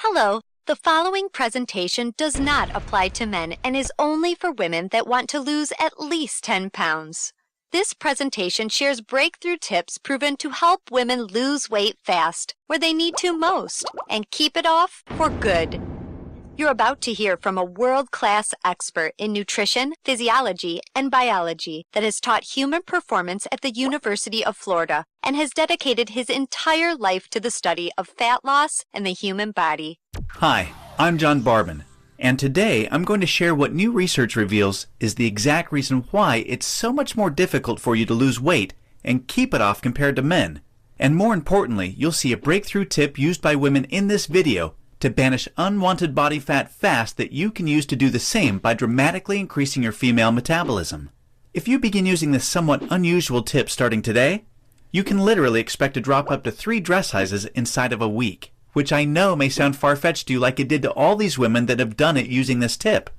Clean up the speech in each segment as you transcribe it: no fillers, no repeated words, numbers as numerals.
Hello, the following presentation does not apply to men and is only for women that want to lose at least 10 pounds. This presentation shares breakthrough tips proven to help women lose weight fast, where they need to most, and keep it off for good. You're about to hear from a world-class expert in nutrition, physiology, and biology that has taught human performance at the University of Florida and has dedicated his entire life to the study of fat loss and the human body. Hi, I'm John Barbin, and today I'm going to share what new research reveals is the exact reason why it's so much more difficult for you to lose weight and keep it off compared to men. And more importantly, you'll see a breakthrough tip used by women in this video to banish unwanted body fat fast that you can use to do the same by dramatically increasing your female metabolism. If you begin using this somewhat unusual tip starting today, you can literally expect to drop up to 3 dress sizes inside of a week, which I know may sound far-fetched to you like it did to all these women that have done it using this tip.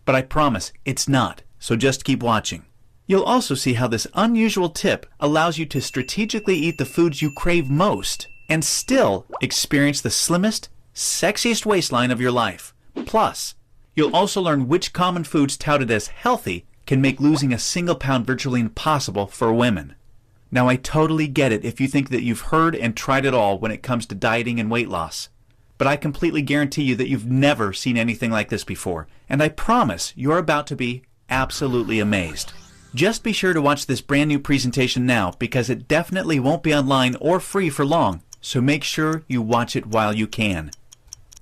But I promise it's not, so just keep watching. You'll also see how this unusual tip allows you to strategically eat the foods you crave most and still experience the slimmest, sexiest waistline of your life. Plus, you'll also learn which common foods touted as healthy can make losing a single pound virtually impossible for women. Now, I totally get it if you think that you've heard and tried it all when it comes to dieting and weight loss. But I completely guarantee you that you've never seen anything like this before, and I promise you're about to be absolutely amazed. Just be sure to watch this brand new presentation now because it definitely won't be online or free for long, so make sure you watch it while you can.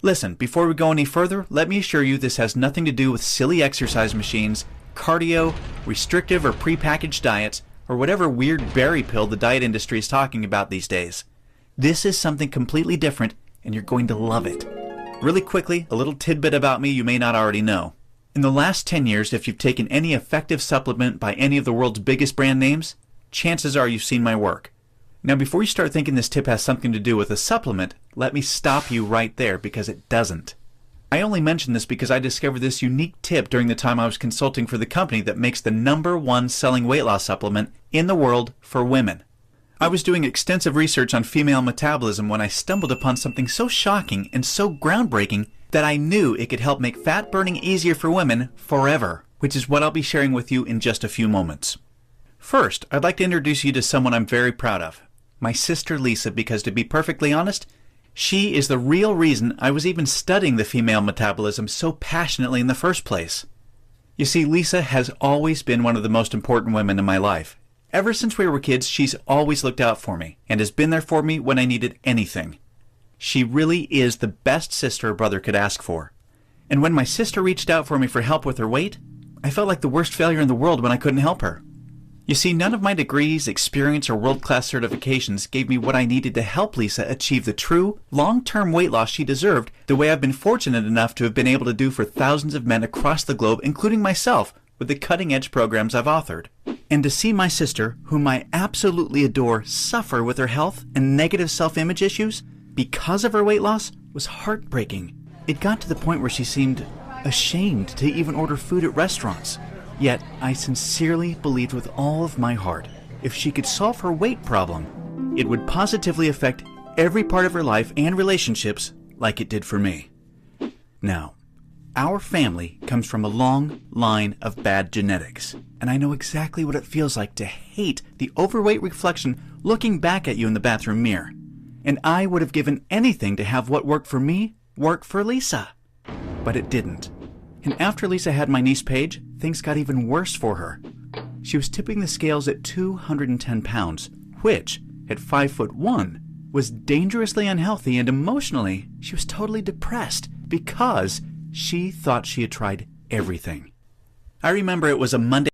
Listen, before we go any further, let me assure you this has nothing to do with silly exercise machines, cardio, restrictive or prepackaged diets, or whatever weird berry pill the diet industry is talking about these days. This is something completely different, and you're going to love it. Really quickly, a little tidbit about me you may not already know. In the last 10 years, if you've taken any effective supplement by any of the world's biggest brand names, chances are you've seen my work. Now, before you start thinking this tip has something to do with a supplement, let me stop you right there because it doesn't. I only mention this because I discovered this unique tip during the time I was consulting for the company that makes the #1 selling weight loss supplement in the world for women. I was doing extensive research on female metabolism when I stumbled upon something so shocking and so groundbreaking that I knew it could help make fat burning easier for women forever, which is what I'll be sharing with you in just a few moments. First, I'd like to introduce you to someone I'm very proud of. My sister Lisa, because to be perfectly honest, she is the real reason I was even studying the female metabolism so passionately in the first place. You see, Lisa has always been one of the most important women in my life. Ever since we were kids, she's always looked out for me and has been there for me when I needed anything. She really is the best sister a brother could ask for. And when my sister reached out for me for help with her weight, I felt like the worst failure in the world when I couldn't help her. You see, none of my degrees, experience, or world-class certifications gave me what I needed to help Lisa achieve the true, long-term weight loss she deserved the way I've been fortunate enough to have been able to do for thousands of men across the globe, including myself, with the cutting-edge programs I've authored. And to see my sister, whom I absolutely adore, suffer with her health and negative self-image issues because of her weight loss was heartbreaking. It got to the point where she seemed ashamed to even order food at restaurants. Yet, I sincerely believed with all of my heart, if she could solve her weight problem, it would positively affect every part of her life and relationships like it did for me. Now, our family comes from a long line of bad genetics, and I know exactly what it feels like to hate the overweight reflection looking back at you in the bathroom mirror. And I would have given anything to have what worked for me work for Lisa. But it didn't. And after Lisa had my niece Paige, things got even worse for her. She was tipping the scales at 210 pounds, which, at 5'1", was dangerously unhealthy, and emotionally, she was totally depressed because she thought she had tried everything. I remember it was a Monday